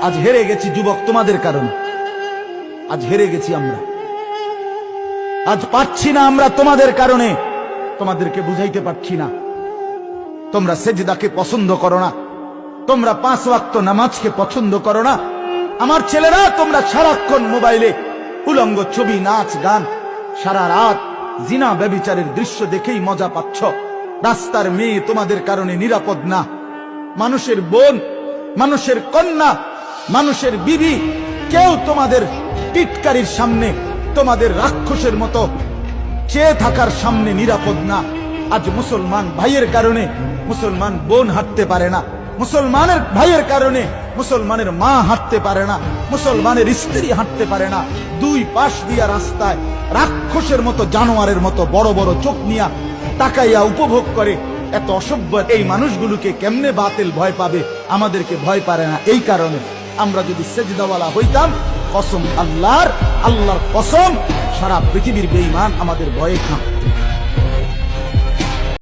আজ হেরে গেছি যুবক তোমাদের কারণে। আজ হেরে গেছি আমরা, আজ পাচ্ছি না আমরা তোমাদের কারণে। তোমাদেরকে বুঝাইতে পারছি না। তোমরা সেজদাকে পছন্দ করো না, তোমরা 5 ওয়াক্ত নামাজকে পছন্দ করো না। আমার ছেলেরা, তোমরা সারাক্ষণ মোবাইলে উলঙ্গ ছবি, নাচ গান, সারা রাত জিনা ব্যভিচারের দৃশ্য দেখেই মজা পাচ্ছ। রাস্তার মেয়ে তোমাদের কারণে নিরাপদ না। মানুষের বোন, মানুষের কন্যা, মানুষের বিবি কেউ তোমাদের টিটকারির সামনে, তোমাদের রাক্ষসের মতো চেয়ে থাকার সামনে নিরাপদ না। আজ মুসলমান ভাইয়ের কারণে মুসলমান বোন হাঁটতে পারে না, মুসলমানের ভাইয়ের কারণে মুসলমানের মা হাঁটতে পারে না, মুসলমানের স্ত্রী হাঁটতে পারে না। দুই পাশ দিয়া রাস্তায় রাক্ষসের মতো, জানোয়ারের মতো বড় বড় চোখ নিয়া তাকাইয়া উপভোগ করে। এত অসভ্য এই মানুষগুলোকে কেমনে বাতিল ভয় পাবে? আমাদেরকে ভয় পারে না। এই কারণে আমরা যদি সেজদাওয়ালা হইতাম, কসম আল্লাহর, আল্লাহর কসম, সারা পৃথিবীর বেঈমান আমাদের ভয়ে কাঁপত।